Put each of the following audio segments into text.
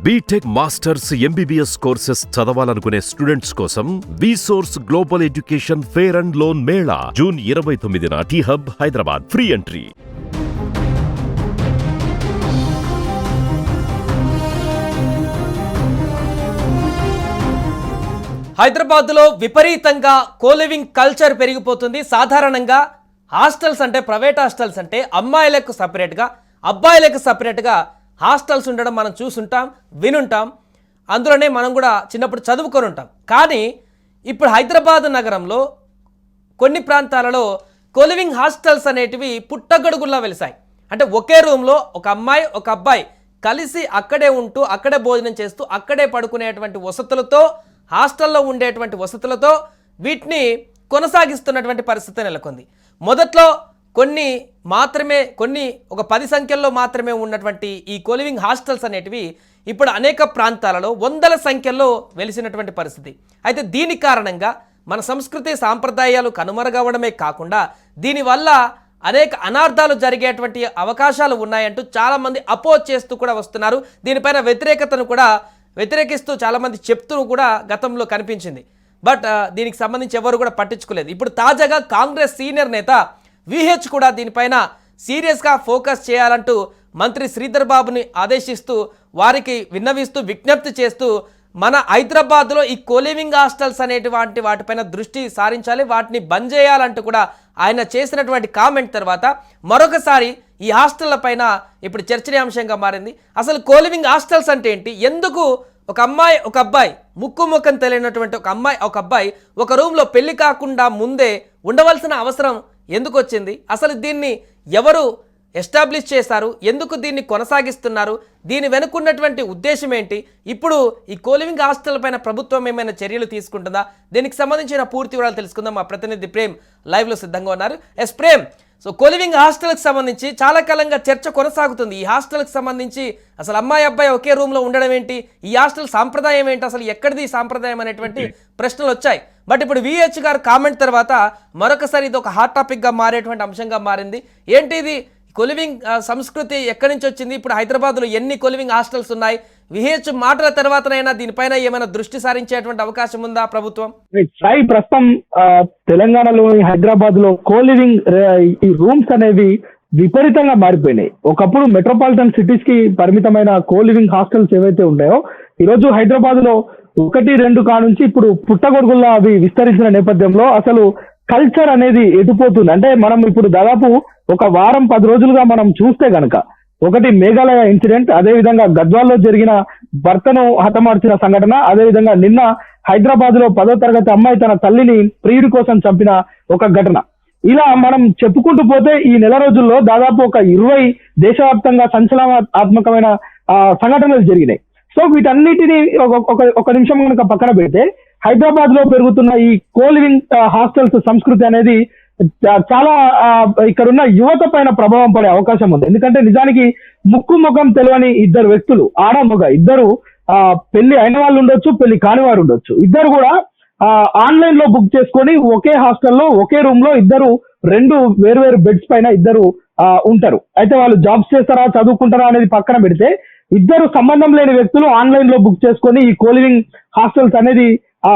BTech masters MBBS courses చదవాలనుకునే students కోసం VSource global education fair and loan mela June 29న T hub Hyderabad. Free entry. హైదరాబాద్లో విపరీతంగా coliving culture పెరిగిపోతుంది. సాధారణంగా హాస్టల్స్ అంటే, ప్రైవేట్ హాస్టల్స్ అంటే అమ్మాయిలకు సపరేట్గా, అబ్బాయిలకు సపరేట్గా హాస్టల్స్ ఉండడం మనం చూసుంటాం, వినుంటాం. అందులోనే మనం కూడా చిన్నప్పుడు చదువుకొని ఉంటాం. కానీ ఇప్పుడు హైదరాబాద్ నగరంలో కొన్ని ప్రాంతాలలో కోలివింగ్ హాస్టల్స్ అనేటివి పుట్టగొడుగుల్లా వెలిసాయి. అంటే ఒకే రూమ్లో ఒక అమ్మాయి, ఒక అబ్బాయి కలిసి అక్కడే ఉంటూ, అక్కడే భోజనం చేస్తూ, అక్కడే పడుకునేటువంటి వసతులతో, హాస్టల్లో ఉండేటువంటి వసతులతో వీటిని కొనసాగిస్తున్నటువంటి పరిస్థితి నెలకొంది. మొదట్లో కొన్ని ఒక 10 సంఖ్యల్లో మాత్రమే ఉన్నటువంటి ఈ కోలివింగ్ హాస్టల్స్ అనేటివి ఇప్పుడు అనేక ప్రాంతాలలో వందల సంఖ్యల్లో వెలిసినటువంటి పరిస్థితి. అయితే దీని కారణంగా మన సంస్కృతి సాంప్రదాయాలు కనుమరుగవడమే కాకుండా దీనివల్ల అనేక అనార్థాలు జరిగేటువంటి అవకాశాలు ఉన్నాయంటూ చాలామంది అపోజ్ చేస్తూ కూడా వస్తున్నారు. దీనిపైన వ్యతిరేకిస్తూ చాలామంది చెప్తూ కూడా గతంలో కనిపించింది. బట్ దీనికి సంబంధించి ఎవరు కూడా పట్టించుకోలేదు. ఇప్పుడు తాజాగా కాంగ్రెస్ సీనియర్ నేత విహెచ్ కూడా దీనిపైన సీరియస్గా ఫోకస్ చేయాలంటూ మంత్రి శ్రీధర్ బాబుని ఆదేశిస్తూ, వారికి విన్నవిస్తూ, విజ్ఞప్తి చేస్తూ మన హైదరాబాద్లో ఈ కోలివింగ్ హాస్టల్స్ అనేటువంటి వాటిపైన దృష్టి సారించాలి, వాటిని బంద్ చేయాలంటూ కూడా ఆయన చేసినటువంటి కామెంట్ తర్వాత మరొకసారి ఈ హాస్టళ్ల పైన ఇప్పుడు చర్చనీయాంశంగా మారింది. అసలు కోలివింగ్ హాస్టల్స్ అంటే ఏంటి? ఎందుకు ఒక అమ్మాయి, ఒక అబ్బాయి, ముక్కు తెలియనటువంటి ఒక అమ్మాయి, ఒక అబ్బాయి ఒక రూమ్లో పెళ్లి కాకుండా ముందే ఉండవలసిన అవసరం ఎందుకు వచ్చింది? అసలు దీన్ని ఎవరు ఎస్టాబ్లిష్ చేశారు? ఎందుకు దీన్ని కొనసాగిస్తున్నారు? దీని వెనుకున్నటువంటి ఉద్దేశం ఏంటి? ఇప్పుడు ఈ కోలివింగ్ హాస్టల్ పైన ప్రభుత్వం ఏమైనా చర్యలు తీసుకుంటుందా? దీనికి సంబంధించిన పూర్తి వివరాలు తెలుసుకుందాం. మా ప్రతినిధి ప్రేమ్ లైవ్లో సిద్ధంగా ఉన్నారు. ఎస్ ప్రేమ్, సో కోలివింగ్ హాస్టల్కి సంబంధించి చాలా కాలంగా చర్చ కొనసాగుతుంది. ఈ హాస్టల్కి సంబంధించి అసలు అమ్మాయి అబ్బాయి ఒకే రూమ్లో ఉండడం ఏంటి? ఈ హాస్టల్ సాంప్రదాయం ఏంటి? అసలు ఎక్కడిది సాంప్రదాయం అనేటువంటి ప్రశ్నలు వచ్చాయి. బట్ ఇప్పుడు విహెచ్ గారు కామెంట్ తర్వాత మరొకసారి ఇది ఒక హాట్ టాపిక్గా మారేటువంటి అంశంగా మారింది. ఏంటి ఇది? కొలివింగ్ సంస్కృతి ఎక్కడి నుంచి వచ్చింది? ఇప్పుడు హైదరాబాద్లో ఎన్ని కొలివింగ్ హాస్టల్స్ ఉన్నాయి? విహెచ్ మాటల తర్వాతనైనా దీనిపైన ఏమైనా దృష్టి సారించేటువంటి అవకాశం ఉందా ప్రభుత్వం? సాయి, ప్రస్తుతం తెలంగాణలోని హైదరాబాద్ లో కోలివింగ్ ఈ రూమ్స్ అనేవి విపరీతంగా మారిపోయినాయి. ఒకప్పుడు మెట్రోపాలిటన్ సిటీస్ కి పరిమితమైన కోలివింగ్ హాస్టల్స్ ఏవైతే ఉన్నాయో ఈరోజు హైదరాబాద్ లో 1-2 కానుంచి ఇప్పుడు పుట్టగొడుగుల్లా అవి విస్తరించిన నేపథ్యంలో అసలు కల్చర్ అనేది ఎటుపోతుంది అంటే, మనం ఇప్పుడు దాదాపు ఒక వారం 10 రోజులుగా మనం చూస్తే గనక, ఒకటి మేఘాలయ ఇన్సిడెంట్, అదేవిధంగా గద్వాల్లో జరిగిన భర్తను హతమార్చిన సంఘటన, అదేవిధంగా నిన్న హైదరాబాద్ లో 10వ తరగతి అమ్మాయి తన తల్లిని ప్రియుడి కోసం చంపిన ఒక ఘటన. ఇలా మనం చెప్పుకుంటూ పోతే ఈ నెల రోజుల్లో దాదాపు ఒక 20 దేశవ్యాప్తంగా సంచలనాత్మకమైన సంఘటనలు జరిగినాయి. సో వీటన్నిటిని ఒక నిమిషం కనుక పక్కన పెడితే, హైదరాబాద్ లో పెరుగుతున్న ఈ కోలివింగ్ హాస్టల్స్ సంస్కృతి అనేది చాలా ఇక్కడున్న యువత పైన ప్రభావం పడే అవకాశం ఉంది. ఎందుకంటే నిజానికి ముక్కు ముఖం తెలియని ఇద్దరు వ్యక్తులు, ఆడ మగ ఇద్దరు, పెళ్లి అయిన వాళ్ళు ఉండొచ్చు, పెళ్లి కాని వారు ఉండొచ్చు, ఇద్దరు కూడా ఆన్లైన్ లో బుక్ చేసుకొని ఒకే హాస్టల్లో ఒకే రూమ్ లో ఇద్దరు 2 వేరు బెడ్స్ పైన ఇద్దరు ఉంటారు. అయితే వాళ్ళు జాబ్స్ చేస్తారా, చదువుకుంటారా అనేది పక్కన పెడితే, ఇద్దరు సంబంధం లేని వ్యక్తులు ఆన్లైన్ లో బుక్ చేసుకొని ఈ కోలివింగ్ హాస్టల్స్ అనేది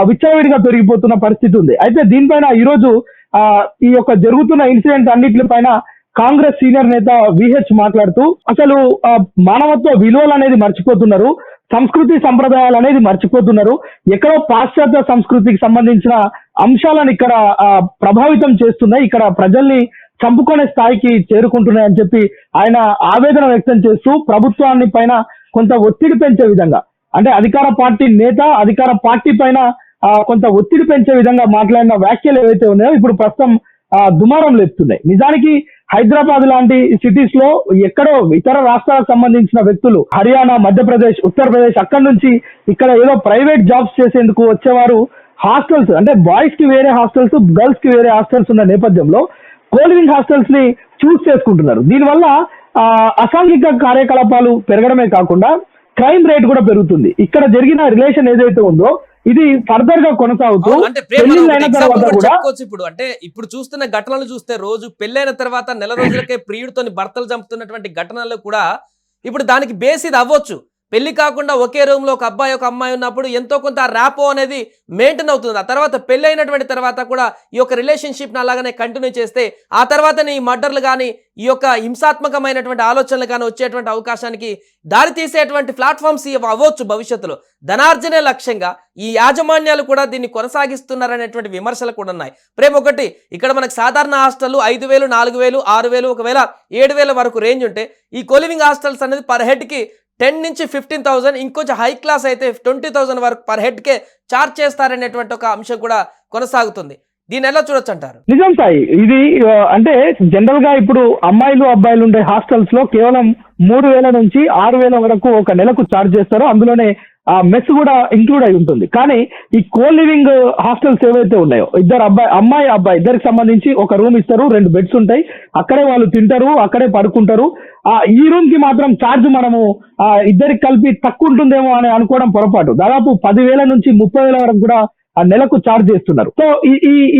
విచ్చలవిడిగా పెరిగిపోతున్న పరిస్థితి ఉంది. అయితే దీనిపైన ఈరోజు ఈ యొక్క జరుగుతున్న ఇన్సిడెంట్ అన్నిటిపైన కాంగ్రెస్ సీనియర్ నేత విహెచ్ మాట్లాడుతూ అసలు మానవత్వ విలువలు అనేది మర్చిపోతున్నారు, సంస్కృతి సంప్రదాయాలు అనేది మర్చిపోతున్నారు, ఎక్కడో పాశ్చాత్య సంస్కృతికి సంబంధించిన అంశాలను ఇక్కడ ప్రభావితం చేస్తున్నాయి, ఇక్కడ ప్రజల్ని చంపుకునే స్థాయికి చేరుకుంటున్నాయని చెప్పి ఆయన ఆవేదన వ్యక్తం చేస్తూ ప్రభుత్వాన్ని పైన కొంత ఒత్తిడి పెంచే విధంగా, అంటే అధికార పార్టీ నేత అధికార పార్టీ పైన కొంత ఒత్తిడి పెంచే విధంగా మాట్లాడిన వ్యాఖ్యలు ఏవైతే ఉన్నాయో ఇప్పుడు ప్రస్తుతం దుమారం లేపుతున్నాయి. నిజానికి హైదరాబాద్ లాంటి సిటీస్ లో ఎక్కడో ఇతర రాష్ట్రాలకు సంబంధించిన వ్యక్తులు, హర్యానా, మధ్యప్రదేశ్, ఉత్తరప్రదేశ్, అక్కడి నుంచి ఇక్కడ ఏదో ప్రైవేట్ జాబ్స్ చేసేందుకు వచ్చేవారు హాస్టల్స్, అంటే బాయ్స్ కి వేరే హాస్టల్స్, గర్ల్స్ కి వేరే హాస్టల్స్ ఉన్న నేపథ్యంలో కోలివింగ్ హాస్టల్స్ ని చూస్ చేసుకుంటున్నారు. దీనివల్ల అసాంఘిక కార్యకలాపాలు పెరగడమే కాకుండా క్రైమ్ రేట్ కూడా పెరుగుతుంది. ఇక్కడ జరిగిన రిలేషన్ ఏదైతే ఉందో ఇది ఫర్దర్ గా కొనసాగుతూ ఇప్పుడు చూస్తున్న ఘటనలు చూస్తే, రోజు పెళ్ళైన తర్వాత నెల రోజులకే ప్రియుడితో భర్తలు చంపుతున్నటువంటి ఘటనలు కూడా ఇప్పుడు దానికి బేస్ ఇది అవ్వచ్చు. పెళ్లి కాకుండా ఒకే రూమ్లో ఒక అబ్బాయి ఒక అమ్మాయి ఉన్నప్పుడు ఎంతో కొంత ర్యాపో అనేది మెయింటైన్ అవుతుంది. ఆ తర్వాత పెళ్లి అయినటువంటి తర్వాత కూడా ఈ యొక్క రిలేషన్షిప్ని అలాగనే కంటిన్యూ చేస్తే ఆ తర్వాతనే ఈ మర్డర్లు కానీ ఈ యొక్క హింసాత్మకమైనటువంటి ఆలోచనలు కానీ వచ్చేటువంటి అవకాశానికి దారి తీసేటువంటి ప్లాట్ఫామ్స్ అవ్వచ్చు భవిష్యత్తులో. ధనార్జనే లక్ష్యంగా ఈ యాజమాన్యాలు కూడా దీన్ని కొనసాగిస్తున్నారనేటువంటి విమర్శలు కూడా ఉన్నాయి. ప్రేమ్ ఒకటి ఇక్కడ మనకు సాధారణ హాస్టల్ 5,000, 4,000, 6,000, ఒకవేళ 7,000 వరకు రేంజ్ ఉంటే ఈ కోలివింగ్ హాస్టల్స్ అనేది పర్ హెడ్కి 10 నుంచి 15,000, ఇంకొంచెం హై క్లాస్ అయితే 20,000 వరకు పర్ హెడ్కే ఛార్జ్ చేస్తారనేటువంటి ఒక అంశం కూడా కొనసాగుతుంది. దీన్ని ఎలా చూడొచ్చు అంటారు? నిజం సాయి, ఇది అంటే జనరల్ గా ఇప్పుడు అమ్మాయిలు అబ్బాయిలు ఉండే హాస్టల్స్ లో కేవలం 3,000 నుంచి 6,000 వరకు ఒక నెలకు ఛార్జ్ చేస్తారో అందులోనే ఆ మెస్ కూడా ఇంక్లూడ్ అయి ఉంటుంది. కానీ ఈ కో లివింగ్ హాస్టల్స్ ఏవైతే ఉన్నాయో అమ్మాయి అబ్బాయి ఇద్దరికి సంబంధించి ఒక రూమ్ ఇస్తారు, 2 బెడ్స్ ఉంటాయి, అక్కడే వాళ్ళు తింటారు, అక్కడే పడుకుంటారు. ఈ రూమ్ కి మాత్రం ఛార్జ్ మనము ఇద్దరికి కలిపి తక్కువ ఉంటుందేమో అని అనుకోవడం పొరపాటు. దాదాపు 10,000 నుంచి 30,000 వరకు కూడా ఆ నెలకు ఛార్జ్ చేస్తున్నారు. సో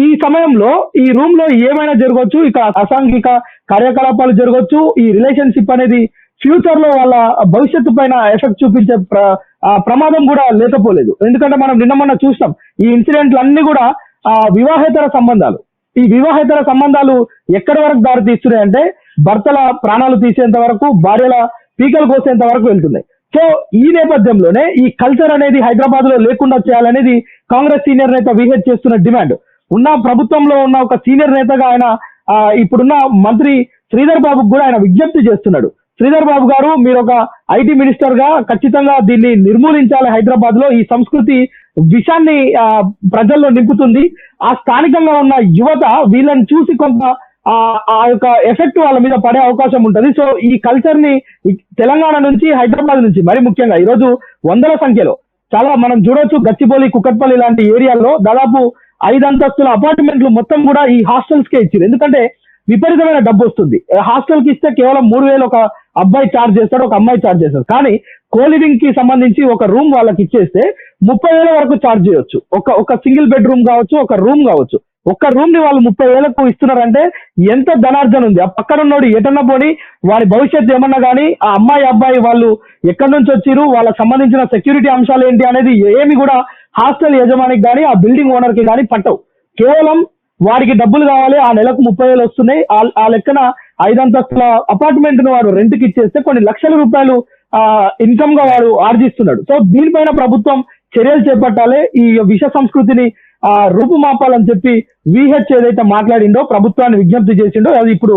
ఈ సమయంలో ఈ రూమ్ లో ఏమైనా జరగవచ్చు, ఇక్కడ అసాంఘిక కార్యకలాపాలు జరగవచ్చు. ఈ రిలేషన్షిప్ అనేది ఫ్యూచర్ లో వాళ్ళ భవిష్యత్తు పైన ఎఫెక్ట్ చూపించే ప్రమాదం కూడా లేకపోలేదు. ఎందుకంటే మనం నిన్న మొన్న చూస్తాం ఈ ఇన్సిడెంట్లు అన్ని కూడా వివాహేతర సంబంధాలు. ఈ వివాహేతర సంబంధాలు ఎక్కడి వరకు దారి తీస్తున్నాయంటే భర్తల ప్రాణాలు తీసేంత వరకు, భార్యల పీకలు కోసేంత వరకు వెళ్తున్నాయి. సో ఈ నేపథ్యంలోనే ఈ కల్చర్ అనేది హైదరాబాద్ లో లేకుండా చేయాలనేది కాంగ్రెస్ సీనియర్ నేత విహెచ్ చేస్తున్న డిమాండ్. ఉన్న ప్రభుత్వంలో ఉన్న ఒక సీనియర్ నేతగా ఆయన ఇప్పుడున్న మంత్రి శ్రీధర్ బాబుకు కూడా ఆయన విజ్ఞప్తి చేస్తున్నాడు. శ్రీధర్ బాబు గారు, మీరు ఒక ఐటీ మినిస్టర్ గా ఖచ్చితంగా దీన్ని నిర్మూలించాలి. హైదరాబాద్ లో ఈ సంస్కృతి విషాన్ని ప్రజల్లో నింపుతుంది. ఆ స్థానికంగా ఉన్న యువత వీళ్ళని చూసి కొంత ఆ యొక్క ఎఫెక్ట్ వాళ్ళ మీద పడే అవకాశం ఉంటుంది. సో ఈ కల్చర్ ని తెలంగాణ నుంచి, హైదరాబాద్ నుంచి మరి ముఖ్యంగా ఈరోజు వందల సంఖ్యలో చాలా మనం చూడొచ్చు. గచ్చిబౌలి, కుకట్పల్లి లాంటి ఏరియాల్లో దాదాపు 5 అంతస్తుల అపార్ట్మెంట్లు మొత్తం కూడా ఈ హాస్టల్స్ కే ఇచ్చారు. ఎందుకంటే విపరీతమైన డబ్బు వస్తుంది. హాస్టల్ కి ఇస్తే కేవలం 3,000 ఒక అబ్బాయి ఛార్జ్ చేస్తాడు, ఒక అమ్మాయి ఛార్జ్ చేస్తాడు. కానీ కోలివింగ్ కి సంబంధించి ఒక రూమ్ వాళ్ళకి ఇచ్చేస్తే 30,000 వరకు ఛార్జ్ చేయొచ్చు. ఒక సింగిల్ బెడ్ రూమ్ కావచ్చు, ఒక రూమ్ కావచ్చు. ఒక్క రూమ్ ని వాళ్ళు 30,000కు ఇస్తున్నారంటే ఎంత ధనార్జన ఉంది. ఆ పక్కన ఉన్నోడు ఎటన్నా పోని వారి భవిష్యత్తు ఏమన్నా కానీ ఆ అమ్మాయి అబ్బాయి వాళ్ళు ఎక్కడి నుంచి వచ్చిరు, వాళ్ళకి సంబంధించిన సెక్యూరిటీ అంశాలు ఏంటి అనేది ఏమి కూడా హాస్టల్ యజమానికి కానీ ఆ బిల్డింగ్ ఓనర్ కి కానీ పట్టవు. కేవలం వారికి డబ్బులు కావాలి, ఆ నెలకు 30,000 వస్తున్నాయి. ఆ లెక్కన 5 అంతస్తుల అపార్ట్మెంట్ ను వాడు రెంట్కి ఇచ్చేస్తే కొన్ని లక్షల రూపాయలు ఇన్కమ్ గా వాడు ఆర్జిస్తున్నాడు. సో దీనిపైన ప్రభుత్వం చర్యలు చేపట్టాలి. ఈ విష సంస్కృతిని రూపుమాపాలని చెప్పి విహెచ్ ఏదైతే మాట్లాడిండో, ప్రభుత్వాన్ని విజ్ఞప్తి చేసిండో, అది ఇప్పుడు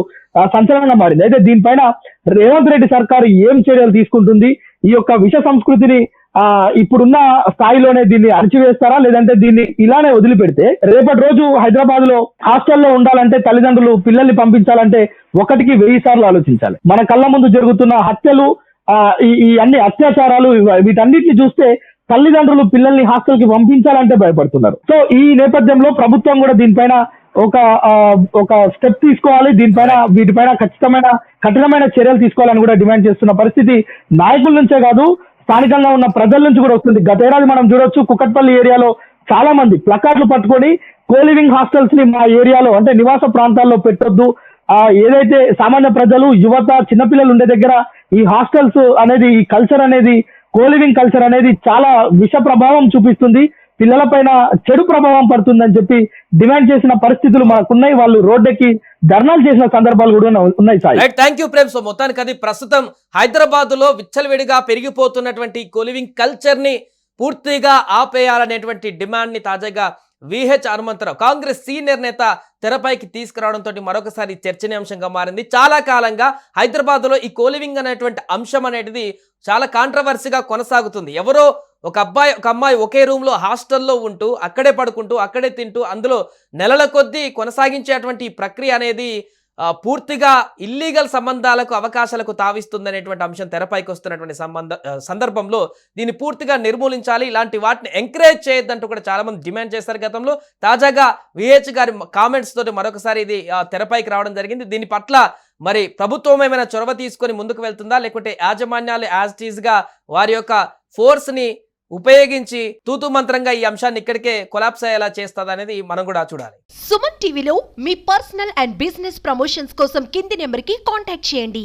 సంచలనంగా మారింది. అయితే దీనిపైన రేవంత్ రెడ్డి సర్కారు ఏం చర్యలు తీసుకుంటుంది? ఈ యొక్క విష సంస్కృతిని ఇప్పుడున్న స్థాయిలోనే దీన్ని అణచివేస్తారా, లేదంటే దీన్ని ఇలానే వదిలిపెడితే రేపటి రోజు హైదరాబాద్ లో హాస్టల్లో ఉండాలంటే తల్లిదండ్రులు పిల్లల్ని పంపించాలంటే 1కి 1000 సార్లు ఆలోచించాలి. మన కళ్ళ ముందు జరుగుతున్న హత్యలు, ఈ అన్ని అత్యాచారాలు, వీటన్నిటిని చూస్తే తల్లిదండ్రులు పిల్లల్ని హాస్టల్ కి పంపించాలంటే భయపడుతున్నారు. సో ఈ నేపథ్యంలో ప్రభుత్వం కూడా దీనిపైన ఒక స్టెప్ తీసుకోవాలి. దీనిపైన వీటిపైన కఠినమైన చర్యలు తీసుకోవాలని కూడా డిమాండ్ చేస్తున్న పరిస్థితి నాయకుల నుంచే కాదు, స్థానికంగా ఉన్న ప్రజల నుంచి కూడా వస్తుంది. గతేడాది మనం చూడొచ్చు, కుకట్పల్లి ఏరియాలో చాలా మంది ప్లకార్డులు పట్టుకొని కోలివింగ్ హాస్టల్స్ ని మా ఏరియాలో అంటే నివాస ప్రాంతాల్లో పెట్టొద్దు, ఏదైతే సామాన్య ప్రజలు, యువత, చిన్నపిల్లలు ఉండే దగ్గర ఈ హాస్టల్స్ అనేది, ఈ కల్చర్ అనేది, కోలివింగ్ కల్చర్ అనేది చాలా విష ప్రభావం చూపిస్తుంది, పిల్లలపైన చెడు ప్రభావం పడుతుందని చెప్పి డిమాండ్ చేసిన పరిస్థితులు మనకున్నాయి. వాళ్ళు రోడ్డెక్కి ధర్నాలు చేసిన సందర్భాలు కూడా ఉన్నాయి. Sai, thank you Prem. So మొత్తానికి అది ప్రస్తుతం హైదరాబాద్ లో విచ్చలవిడిగా పెరిగిపోతున్నటువంటి కోలివింగ్ కల్చర్ ని పూర్తిగా ఆపేయాలనేటువంటి డిమాండ్ ని తాజాగా విహెచ్ హనుమంతరావు, కాంగ్రెస్ సీనియర్ నేత, తెరపైకి తీసుకురావడంతో మరొకసారి చర్చనీయాంశంగా మారింది. చాలా కాలంగా హైదరాబాద్ లో ఈ కోలివింగ్ అనేటువంటి అంశం అనేది చాలా కాంట్రవర్సీగా కొనసాగుతుంది. ఎవరో ఒక అబ్బాయి ఒక అమ్మాయి ఒకే రూమ్ లో హాస్టల్లో ఉంటూ అక్కడే పడుకుంటూ అక్కడే తింటూ అందులో నెలల కొద్దీ కొనసాగించేటువంటి ఈ ప్రక్రియ అనేది పూర్తిగా ఇల్లీగల్ సంబంధాలకు, అవకాశాలకు తావిస్తుందనేటువంటి అంశం తెరపైకి వస్తున్నటువంటి సందర్భంలో దీన్ని పూర్తిగా నిర్మూలించాలి, ఇలాంటి వాటిని ఎంకరేజ్ చేయొద్దంటూ కూడా చాలా మంది డిమాండ్ చేశారు గతంలో. తాజాగా విహెచ్ గారి కామెంట్స్ తోటి మరొకసారి ఇది తెరపైకి రావడం జరిగింది. దీని పట్ల మరి ప్రభుత్వం ఏమైనా చొరవ తీసుకొని ముందుకు వెళ్తుందా, లేకుంటే యాజమాన్యాలు యాజ్ ఇట్ ఈజ్ గా వారి యొక్క ఫోర్స్ ని ఉపయోగించి తూతు మంత్రంగా ఈ అంశాన్ని ఇక్కడికే కొలాప్స్ అయ్యేలా చేస్తుంది అనేది మనం కూడా చూడాలి. సుమన్ టీవీలో మీ పర్సనల్ అండ్ బిజినెస్ ప్రమోషన్స్ కోసం కింది నెంబర్కి కాంటాక్ట్ చేయండి.